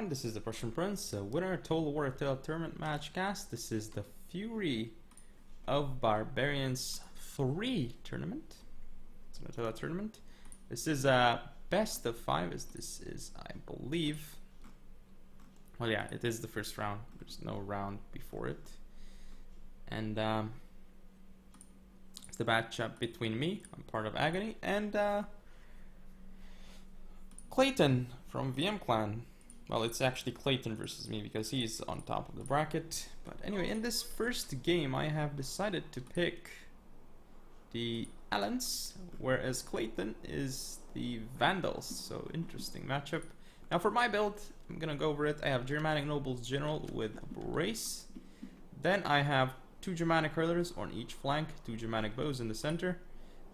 everyone, this is the Prussian Prince, winner Total War Attila tournament match cast. This is the Fury of Barbarians 3 tournament. It's an Attila tournament. This is a best of 5, as this is, I believe. Well, yeah, it is the first round. There's no round before it. And it's the matchup between me, I'm part of Agony, and Klayton from VM Clan. Well, it's actually Klayton versus me because he's on top of the bracket. But anyway, in this first game, I have decided to pick the Allens, whereas Klayton is the Vandals. So interesting matchup. Now for my build, I'm gonna go over it. I have Germanic Nobles General with Brace. Then I have 2 Germanic Hurlers on each flank, 2 Germanic Bows in the center.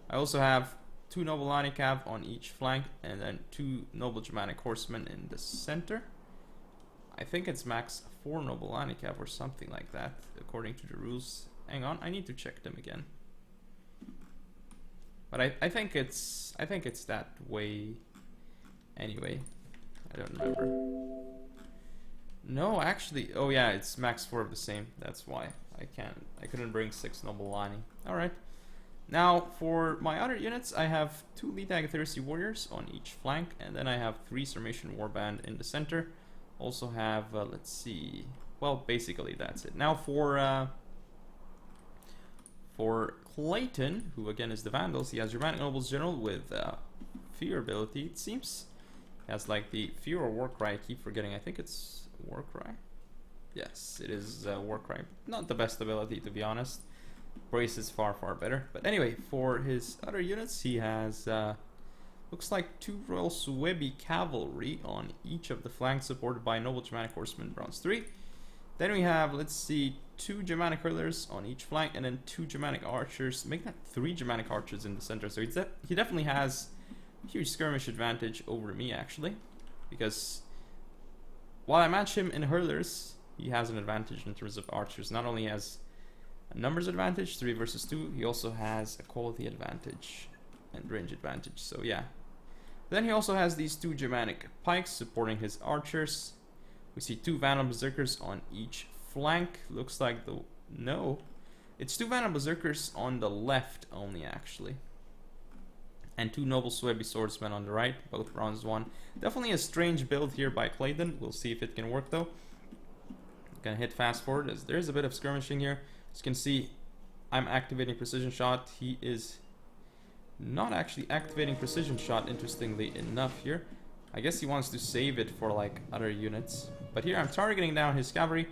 I also have 2 Noble Cav on each flank, and then 2 Noble Germanic Horsemen in the center. I think it's max 4 Noble Cav or something like that, according to the rules. Hang on, I need to check them again. But I think it's that way. Anyway, I don't remember. No, actually, oh yeah, it's max 4 of the same. That's why I couldn't bring 6 Noble Lani. All right. Now, for my other units, I have 2 Elite Agatharsi Warriors on each flank, and then I have 3 Sarmatian Warband in the center. Also have, let's see, well, basically that's it. Now for Klayton, who again is the Vandals, he has Germanic Nobles General with Fear ability, it seems. He has like the Fear or Warcry, I keep forgetting, I think it's Warcry. Yes, it is Warcry. Not the best ability, to be honest. Brace is far better. But anyway, for his other units, he has looks like 2 Royal Suebi Cavalry on each of the flanks, supported by Noble Germanic Horsemen Bronze 3. Then we have, let's see, 2 Germanic Hurlers on each flank, and then 2 Germanic Archers. Make that 3 Germanic Archers in the center. So he definitely has a huge skirmish advantage over me, actually, because while I match him in Hurlers, he has an advantage in terms of Archers. Not only has a numbers advantage, 3 versus 2, he also has a quality advantage and range advantage, so yeah. Then he also has these 2 Germanic Pikes supporting his Archers. We see 2 Vandal Berserkers on each flank. Looks like no, it's 2 Vandal Berserkers on the left only, actually. And 2 Noble Suebi Swordsmen on the right, both bronze 1. Definitely a strange build here by Klayton. We'll see if it can work though. Gonna hit fast forward as there's a bit of skirmishing here. As you can see, I'm activating Precision Shot. He is not actually activating Precision Shot, interestingly enough here. I guess he wants to save it for like other units. But here I'm targeting down his cavalry.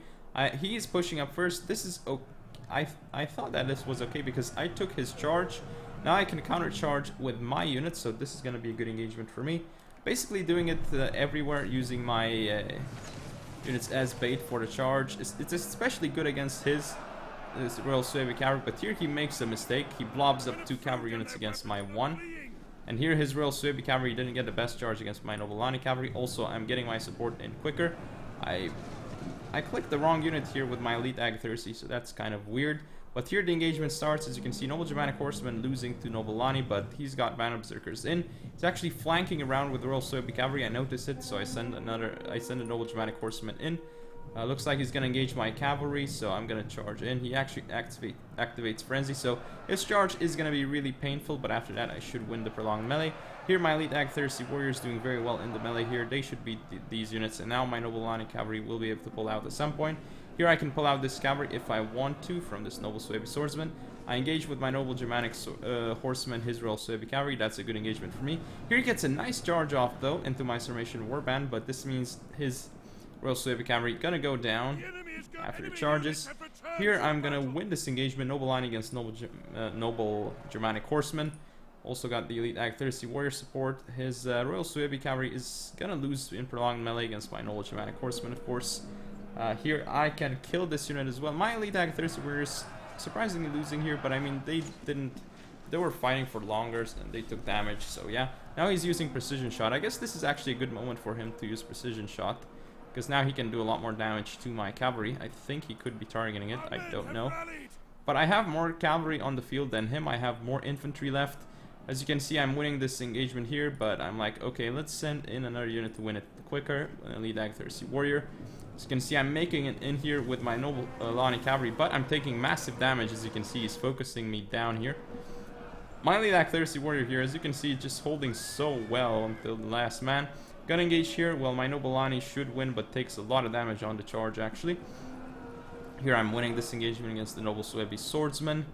He is pushing up first. This is okay. I thought that this was okay because I took his charge. Now I can counter charge with my units, so this is going to be a good engagement for me. Basically doing it everywhere, using my units as bait for the charge. It's especially good against his Royal Suebi Cavalry, but here he makes a mistake. He blobs up 2 cavalry units against my 1. And here his Royal Suebi Cavalry didn't get the best charge against my Noble Lani Cavalry. Also, I'm getting my support in quicker. I clicked the wrong unit here with my Elite Agatharsi, so that's kind of weird. But here the engagement starts. As you can see, Noble Germanic Horseman losing to Noble Lani, but he's got Vandal Berserkers in. He's actually flanking around with the Royal Suebi Cavalry. I noticed it, so I send a Noble Germanic Horseman in. Looks like he's going to engage my cavalry, so I'm going to charge in. He actually activates Frenzy, so his charge is going to be really painful, but after that I should win the prolonged melee. Here my Elite Agatharsi Warriors doing very well in the melee here. They should beat these units, and now my Noble Lani Cavalry will be able to pull out at some point. Here I can pull out this cavalry if I want to from this Noble Suebi Swordsman. I engage with my Noble Germanic Horseman, his Royal Suebi Cavalry. That's a good engagement for me. Here he gets a nice charge off, though, into my Sarmatian Warband, but this means his Royal Suebi Cavalry gonna go down after the charges. Here I'm gonna win this engagement. Noble Lani against Noble Germanic Horseman. Also got the Elite Agatharsi Warrior support. His Royal Suebi Cavalry is gonna lose in prolonged melee against my Noble Germanic Horseman, of course. Here I can kill this unit as well. My Elite Agatharsi Warriors surprisingly losing here, but I mean they were fighting for longer and they took damage, so yeah. Now he's using Precision Shot. I guess this is actually a good moment for him to use Precision Shot, because now he can do a lot more damage to my cavalry. I think he could be targeting it, I don't know. But I have more cavalry on the field than him. I have more infantry left. As you can see, I'm winning this engagement here, but I'm like, okay, let's send in another unit to win it quicker. Elite Agthersi Warrior. As you can see, I'm making it in here with my Noble Lani Cavalry, but I'm taking massive damage. As you can see, he's focusing me down here. My Elite Agthersi Warrior here, as you can see, just holding so well until the last man. Gonna engage here. Well, my Noble Lani should win, but takes a lot of damage on the charge, actually. Here I'm winning this engagement against the Noble Suebi Swordsman.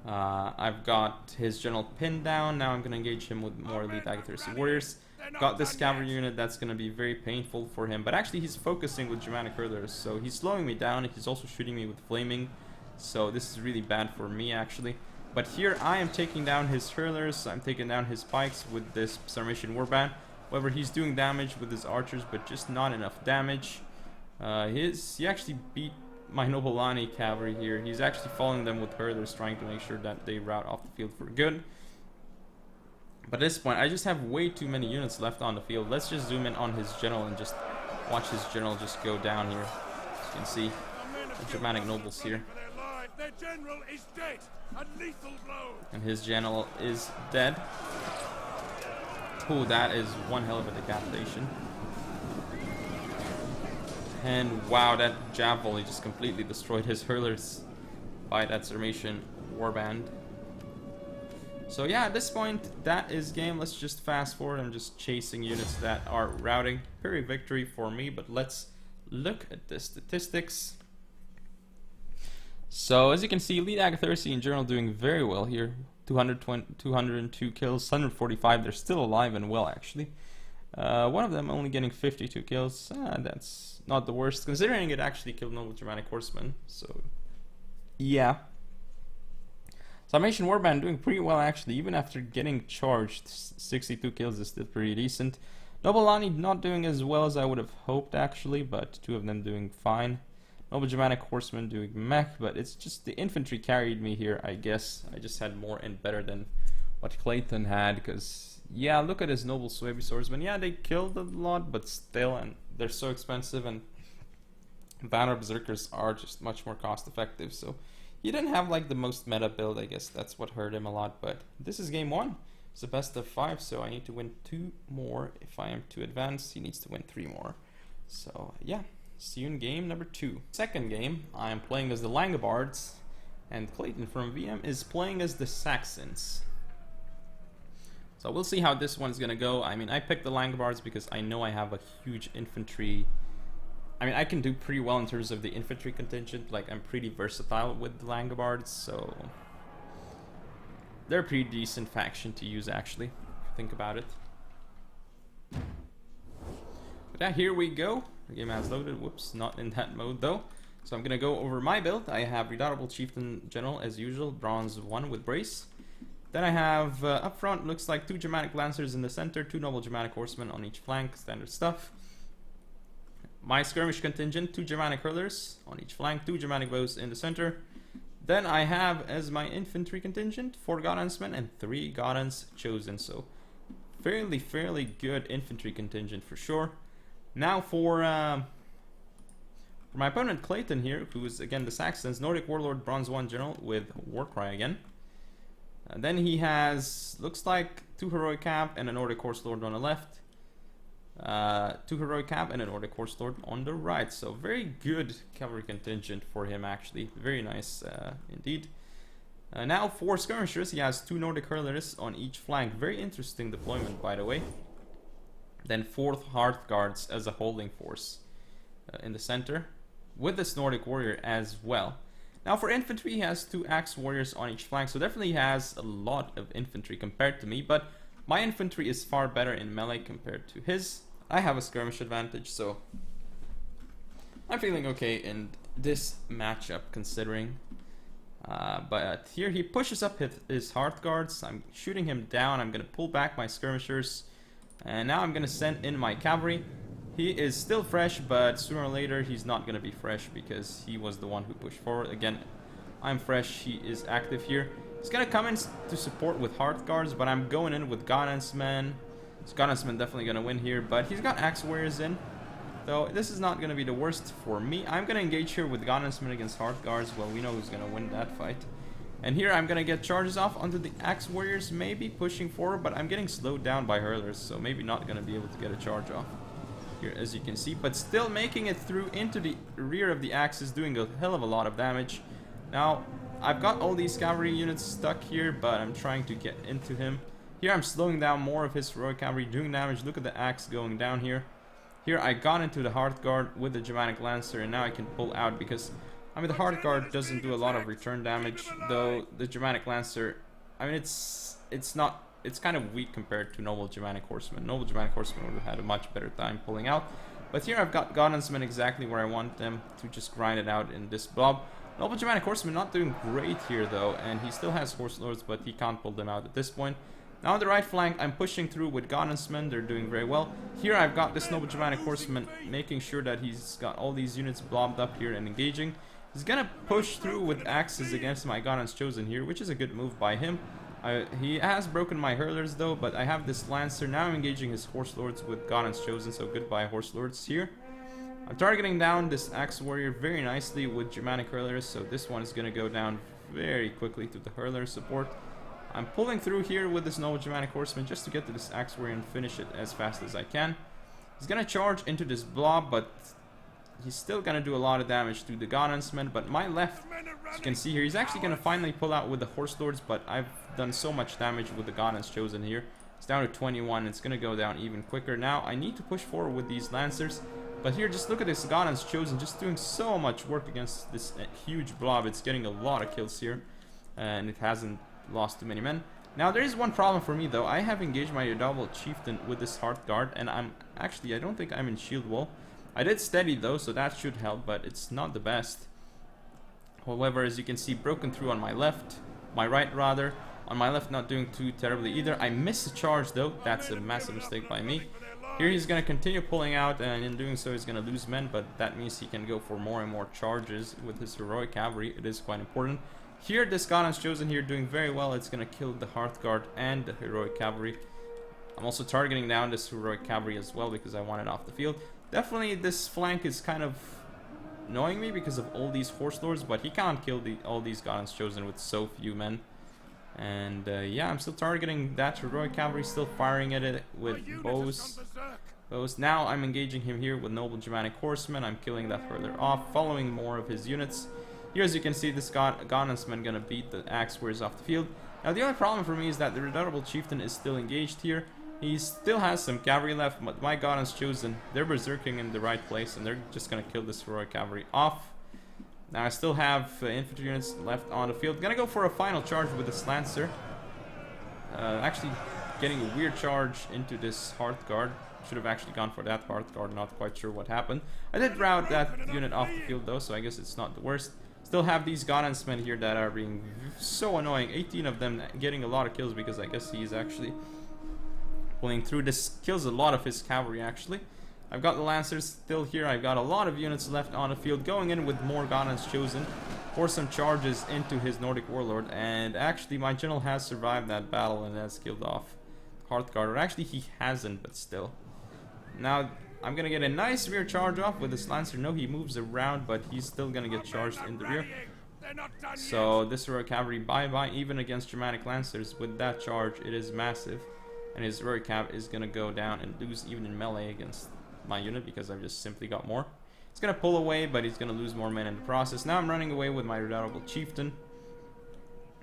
I've got his general pinned down. Now I'm going to engage him with more Elite Agthersi Warriors. Got this cavalry unit that's going to be very painful for him. But actually he's focusing with Germanic Hurlers. So he's slowing me down. He's also shooting me with Flaming. So this is really bad for me, actually. But here I am taking down his Hurlers. I'm taking down his Pikes with this Sarmatian Warband. However, he's doing damage with his archers, but just not enough damage. He actually beat my Noble Lani cavalry here. He's actually following them with hurlers, trying to make sure that they rout off the field for good. But at this point, I just have way too many units left on the field. Let's just zoom in on his general and just watch his general just go down here. As you can see, the Germanic nobles here. Their general is dead. A lethal blow. And his general is dead. Ooh, that is one hell of a decapitation. And wow, that jab volley just completely destroyed his hurlers by that Sarmatian warband. So yeah, at this point, that is game. Let's just fast forward. I'm just chasing units that are routing. Very victory for me, but let's look at the statistics. So as you can see, Elite Agthersi in general doing very well here. 202 kills, 145. They're still alive and well, actually. One of them only getting 52 kills. That's not the worst, considering it actually killed Noble Germanic Horsemen. So, yeah. Sarmatian Warband doing pretty well, actually. Even after getting charged, 62 kills is still pretty decent. Noble Lani not doing as well as I would have hoped, actually, but two of them doing fine. Noble Germanic Horsemen doing mech, but it's just the infantry carried me here, I guess. I just had more and better than what Klayton had, because, yeah, look at his Noble Suebi Swordsmen. Yeah, they killed a lot, but still, and they're so expensive, and Banner Berserkers are just much more cost effective, so he didn't have like the most meta build. I guess that's what hurt him a lot, but this is game 1. It's the best of 5, so I need to win 2 more. If I am to advance, he needs to win 3 more. So yeah, see you in game number 2. Second game, I am playing as the Langobards, and Klayton from VM is playing as the Saxons. So we'll see how this one's gonna go. I mean, I picked the Langobards because I know I have a huge infantry. I mean, I can do pretty well in terms of the infantry contingent. Like, I'm pretty versatile with the Langobards, so they're a pretty decent faction to use, actually, if you think about it. But yeah, here we go. The game has loaded. Whoops, not in that mode though. So I'm gonna go over my build. I have Redoubtable Chieftain General as usual, bronze 1 with brace. Then I have up front, looks like 2 Germanic Lancers in the center, 2 Noble Germanic Horsemen on each flank, standard stuff. My skirmish contingent, 2 Germanic Hurlers on each flank, 2 Germanic Bows in the center. Then I have as my infantry contingent 4 Gaudansmen and 3 Gaudans chosen, so fairly good infantry contingent for sure. Now for my opponent Klayton here, who is again the Saxons, Nordic Warlord, bronze 1 general with Warcry again. Then he has, looks like 2 Heroic Cap and a Nordic Horse Lord on the left. 2 Heroic Cap and a Nordic Horse Lord on the right. So very good cavalry contingent for him, actually. Very nice indeed. Now for skirmishers, he has 2 Nordic Hurlers on each flank. Very interesting deployment, by the way. Then 4 Hearth Guards as a holding force in the center, with this Nordic Warrior as well. Now for infantry, he has 2 Axe Warriors on each flank, so definitely has a lot of infantry compared to me, but my infantry is far better in melee compared to his. I have a skirmish advantage, so I'm feeling okay in this matchup considering. But here he pushes up his Hearth Guards. I'm shooting him down. I'm going to pull back my skirmishers, and now I'm going to send in my cavalry. He is still fresh, but sooner or later he's not going to be fresh because he was the one who pushed forward. Again, I'm fresh. He is active here. He's going to come in to support with Hearth Guards, but I'm going in with Gaudansmen. So Gaudansmen definitely going to win here, but he's got Axe Warriors in. Though this is not going to be the worst for me. I'm going to engage here with Gaudansmen against Hearth Guards. Well, we know who's going to win that fight. And here I'm gonna get charges off onto the Axe Warriors, maybe pushing forward, but I'm getting slowed down by hurlers, so maybe not gonna be able to get a charge off here, as you can see, but still making it through into the rear of the Axes, doing a hell of a lot of damage. Now, I've got all these cavalry units stuck here, but I'm trying to get into him. Here I'm slowing down more of his heroic cavalry, doing damage. Look at the axe going down here. Here I got into the Hearth Guard with the Germanic Lancer, and now I can pull out because, I mean, the Hearth Guard doesn't do a lot of return damage, though the Germanic Lancer, I mean, it's kind of weak compared to Noble Germanic Horsemen. Noble Germanic Horsemen would have had a much better time pulling out. But here I've got Godhansmen exactly where I want them to just grind it out in this blob. Noble Germanic Horseman not doing great here though, and he still has Horse Lords, but he can't pull them out at this point. Now on the right flank, I'm pushing through with Godhansmen. They're doing very well. Here I've got this Noble Germanic Horseman making sure that he's got all these units blobbed up here and engaging. He's gonna push through with axes against my Godhan's Chosen here, which is a good move by him. He has broken my hurlers though, but I have this Lancer. Now I'm engaging his Horse Lords with Godhan's Chosen, so goodbye Horse Lords here. I'm targeting down this Axe Warrior very nicely with Germanic Hurlers, so this one is going to go down very quickly to the Hurler support. I'm pulling through here with this Noble Germanic Horseman just to get to this Axe Warrior and finish it as fast as I can. He's going to charge into this blob, but he's still going to do a lot of damage to the Godhansmen. But my left, as you can see here, he's actually going to finally pull out with the Horse Lords, but I've done so much damage with the Godhan's Chosen here. It's down to 21, it's going to go down even quicker. Now I need to push forward with these Lancers. But here, just look at this Godhan's Chosen, just doing so much work against this huge blob. It's getting a lot of kills here, and it hasn't lost too many men. Now, there is one problem for me, though. I have engaged my Redoubtable Chieftain with this Hearth Guard, and I don't think I'm in shield wall. I did steady, though, so that should help, but it's not the best. However, as you can see, broken through on my left, my right, rather. On my left, not doing too terribly either. I missed a charge, though. That's a massive mistake by me. Here he's going to continue pulling out, and in doing so he's going to lose men, but that means he can go for more and more charges with his heroic cavalry. It is quite important. Here this Godhan's Chosen here doing very well. It's going to kill the Hearth Guard and the heroic cavalry. I'm also targeting down this heroic cavalry as well because I want it off the field. Definitely this flank is kind of annoying me because of all these Horse Lords, but he can't kill all these Godhan's Chosen with so few men. And yeah, I'm still targeting that heroic cavalry, still firing at it with bows. Now I'm engaging him here with Noble Germanic Horsemen. I'm killing that further off, following more of his units. Here, as you can see, this Godhansman gonna beat the Axe Warriors off the field. Now the only problem for me is that the Redoubtable Chieftain is still engaged here. He still has some cavalry left, but my Godhan's Chosen, they're berserking in the right place, and they're just gonna kill this heroic cavalry off. Now I still have infantry units left on the field. Gonna go for a final charge with this Lancer. Actually getting a weird charge into this Hearth Guard. Should have actually gone for that Hearth Guard, not quite sure what happened. I did rout that unit off the field though, so I guess it's not the worst. Still have these Godhansmen here that are being so annoying. 18 of them getting a lot of kills because I guess he's actually pulling through. This kills a lot of his cavalry actually. I've got the Lancers still here. I've got a lot of units left on the field, going in with more Godhan's Chosen for some charges into his Nordic Warlord. And actually, my general has survived that battle and has killed off Hearth Guard. Or actually, he hasn't, but still. Now, I'm going to get a nice rear charge off with this Lancer. No, he moves around, but he's still going to get charged in the rear. So, this heroic cavalry, bye-bye, even against Germanic Lancers. With that charge, it is massive. And his heroic cav is going to go down and lose even in melee against my unit because I've just simply got more. He's gonna pull away, but he's gonna lose more men in the process. Now I'm running away with my Redoubtable Chieftain,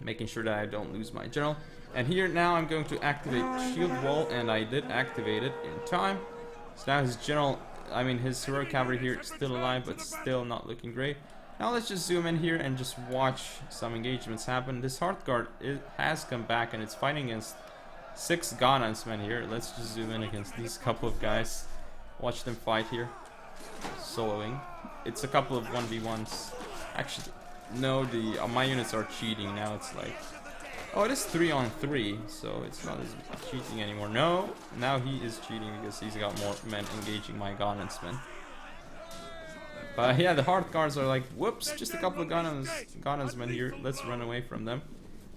making sure that I don't lose my general. And here now I'm going to activate Shield Wall, and I did activate it in time. So now his general, I mean his heroic cavalry here is still alive, but still not looking great. Now let's just zoom in here and just watch some engagements happen. This Hearth Guard has come back and it's fighting against 6 Godhansmen here. Let's just zoom in against these couple of guys. Watch them fight here. Soloing. It's a couple of 1v1s. Actually, no, my units are cheating. Now it's like... Oh, it is 3-on-3, so it's not as cheating anymore. No, now he is cheating because he's got more men engaging my Godhansmen. But yeah, the Hearth Guards are like, whoops, just a couple of Godhansmen here. Let's run away from them.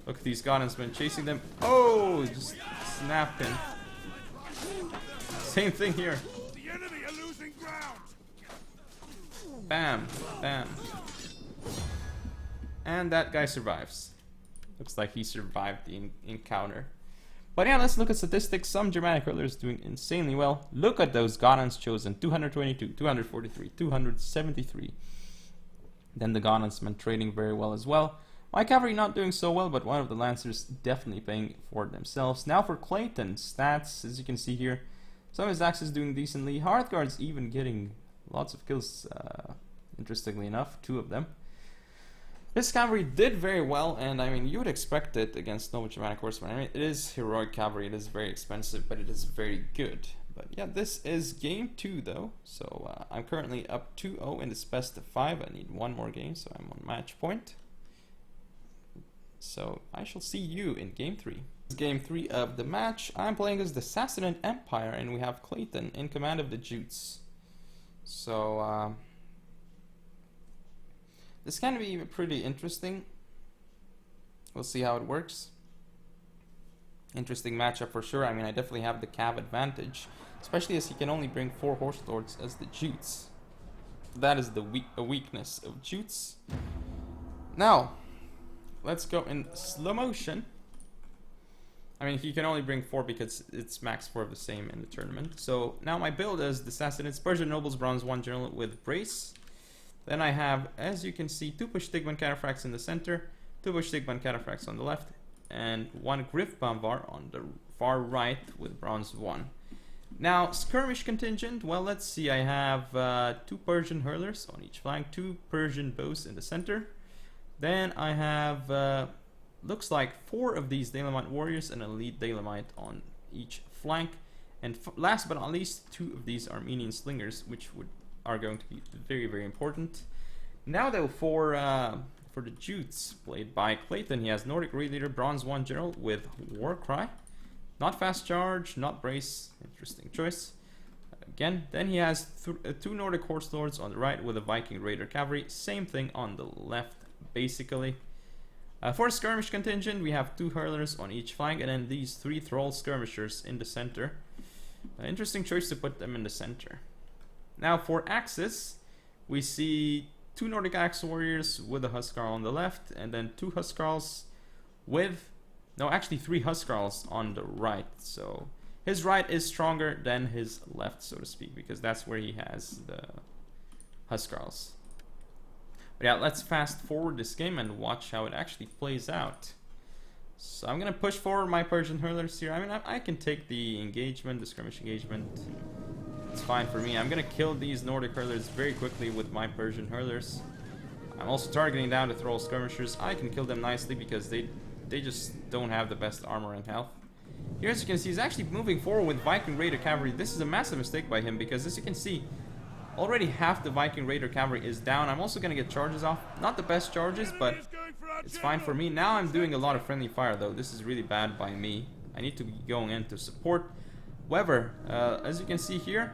Look at these Godhansmen chasing them. Oh, just snapped him. Same thing here. Bam, bam. And that guy survives. Looks like he survived the encounter. But yeah, let's look at statistics. Some Germanic hurlers doing insanely well. Look at those Ghanans chosen. 222, 243, 273. Then the Ghanans trading very well as well. My cavalry not doing so well, but one of the Lancers definitely paying for themselves. Now for Klayton, stats, as you can see here. Some of his axes doing decently. Hearthguards even getting lots of kills, interestingly enough, 2 of them. This cavalry did very well, and I mean, you would expect it against Noble Germanic Horsemen. I mean, it is heroic cavalry, it is very expensive, but it is very good. But yeah, this is game 2 though, so I'm currently up 2-0 in this best of 5. I need 1 more game, so I'm on match point. So I shall see you in game 3. Game 3 of the match. I'm playing as the Sassanid Empire, and we have Klayton in command of the Jutes. So this can be pretty interesting. We'll see how it works. Interesting matchup for sure. I mean, I definitely have the cav advantage, especially as he can only bring 4 horse lords as the Jutes. That is a weakness of Jutes. Now, let's go in slow motion. I mean, he can only bring 4 because it's max 4 of the same in the tournament. So now my build is the Sassanids, Persian Nobles, Bronze 1 General with Brace. Then I have, as you can see, 2 Pushtigman Cataphracts in the center, 2 Pushtigman Cataphracts on the left, and 1 Griff Bamvar on the far right with Bronze 1. Now, skirmish contingent, well, let's see, I have 2 Persian hurlers on each flank, 2 Persian bows in the center. Then I have, looks like 4 of these Dalamite warriors and an elite Dalamite on each flank. And last but not least, 2 of these Armenian slingers, which are going to be very, very important. Now though, for the Jutes, played by Klayton, he has Nordic Raid Leader, Bronze 1 General with Warcry. Not Fast Charge, not Brace, interesting choice. Again, then he has 2 Nordic Horse Lords on the right with a Viking Raider Cavalry. Same thing on the left, basically. For skirmish contingent, we have 2 hurlers on each flank, and then these 3 Thrall skirmishers in the center. Interesting choice to put them in the center. Now for axes, we see 2 Nordic Axe Warriors with a Huskarl on the left, and then 2 Huskarls with... No, actually 3 Huskarls on the right. So his right is stronger than his left, so to speak, because that's where he has the Huskarls. But yeah, let's fast forward this game and watch how it actually plays out. So I'm going to push forward my Persian hurlers here. I mean, I can take the engagement, the skirmish engagement. It's fine for me. I'm going to kill these Nordic hurlers very quickly with my Persian hurlers. I'm also targeting down the Thrall skirmishers. I can kill them nicely because they just don't have the best armor and health. Here, as you can see, he's actually moving forward with Viking Raider Cavalry. This is a massive mistake by him because, as you can see, already half the Viking Raider Cavalry is down. I'm also going to get charges off. Not the best charges, but it's fine for me. Now I'm doing a lot of friendly fire, though. This is really bad by me. I need to be going in to support. However, as you can see here,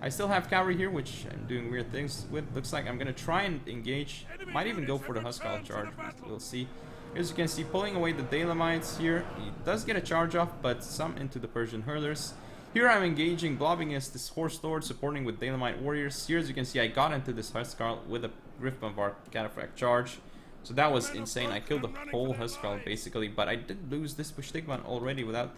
I still have cavalry here, which I'm doing weird things with. Looks like I'm going to try and engage. Might even go for the Huskarl charge. We'll see. As you can see, pulling away the Dalamites here. He does get a charge off, but some into the Persian hurlers. Here I'm engaging, blobbing against this Horse Lord, supporting with Dalamite warriors. Here, as you can see, I got into this Huskarl with a Griff Bamvar Cataphract charge. So that was insane. I killed the whole Huskarl basically, but I did lose this Pushtigman already without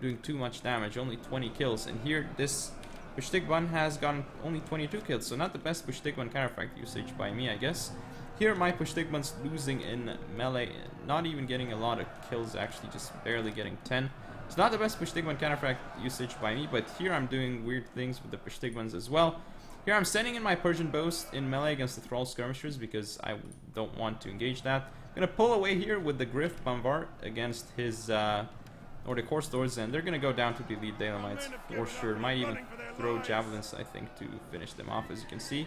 doing too much damage. Only 20 kills. And here, this Pushtigman has gotten only 22 kills, so not the best Pushtigman Cataphract usage by me, I guess. Here my Pushtigman's losing in melee, not even getting a lot of kills, actually just barely getting 10. It's not the best Pushtigman Cataphract usage by me, but here I'm doing weird things with the Pushtigmans as well. Here I'm sending in my Persian bows in melee against the Thrall skirmishers because I don't want to engage that. I'm going to pull away here with the Griff Bamvar against his Nordic Horse Lords, and they're going to go down to the elite Dalamites for sure. Might even throw javelins, I think, to finish them off, as you can see.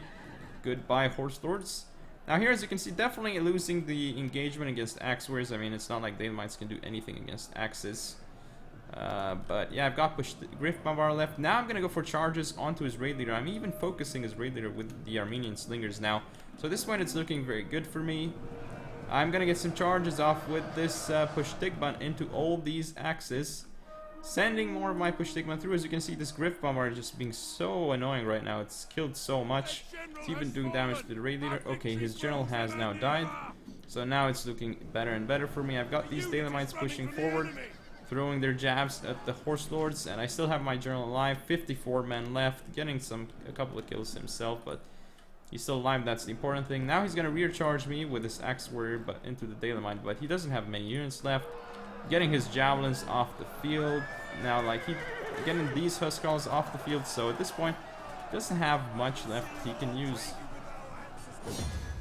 Goodbye, Horse Lords. Now here, as you can see, definitely losing the engagement against Axe Warriors. I mean, it's not like Dalamites can do anything against Axes. But yeah, I've got Griff Bamvar left. Now I'm going to go for charges onto his Raid Leader. I'm even focusing his Raid Leader with the Armenian Slingers now. So at this point, it's looking very good for me. I'm going to get some charges off with this Pushtigman into all these axes. Sending more of my Pushtigman through. As you can see, this Griff Bamvar is just being so annoying right now. It's killed so much. It's even doing damage to the Raid Leader. Okay, his general has now died. So now it's looking better and better for me. I've got these Daylamites pushing forward, throwing their jabs at the Horse Lords, and I still have my general alive. 54 men left, getting a couple of kills himself, but he's still alive. That's the important thing. Now he's gonna rear charge me with his Axe Warrior, but into the Daylamite, but he doesn't have many units left. Getting his javelins off the field. Now, like, he getting these Huskarls off the field, so at this point, he doesn't have much left he can use.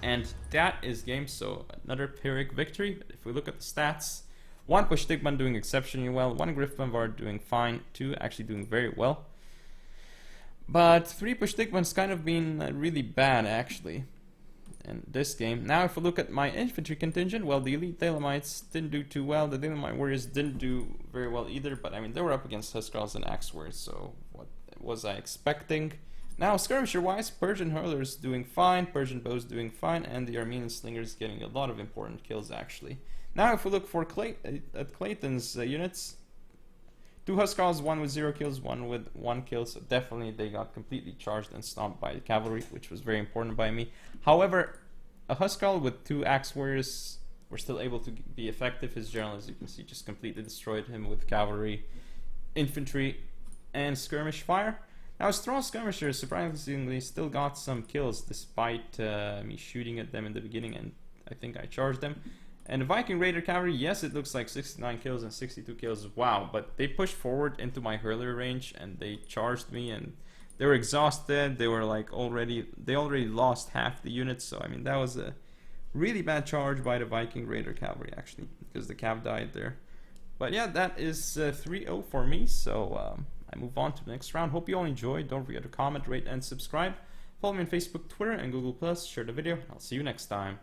And that is game, so another Pyrrhic victory. But if we look at the stats, 1 Pushtigman doing exceptionally well, 1 Griffbanvard doing fine, 2 actually doing very well. But 3 Pushtigman's kind of been really bad, actually, in this game. Now, if we look at my infantry contingent, well, the Elite Daylamites didn't do too well. The Daylamite Warriors didn't do very well either, but I mean, they were up against Huskarls and Axe Warriors, so what was I expecting? Now, skirmisher-wise, Persian Hurlers doing fine, Persian Bows doing fine, and the Armenian Slingers getting a lot of important kills, actually. Now, if we look for at Klayton's units, 2 Huskarls, 1 with 0 kills, 1 with 1 kill, so definitely they got completely charged and stomped by the cavalry, which was very important by me. However, a Huskarl with 2 Axe Warriors were still able to be effective. His general, as you can see, just completely destroyed him with cavalry, infantry, and skirmish fire. Now, strong skirmishers surprisingly still got some kills despite me shooting at them in the beginning, and I think I charged them. And the Viking Raider Cavalry, yes, it looks like 69 kills and 62 kills, wow, but they pushed forward into my hurler range and they charged me, and they were exhausted. They were like they already lost half the units, so I mean, that was a really bad charge by the Viking Raider Cavalry, actually, because the cav died there. But yeah, that is 3-0 for me, so I move on to the next round. Hope you all enjoyed. Don't forget to comment, rate, and subscribe. Follow me on Facebook, Twitter, and Google+. Share the video. I'll see you next time.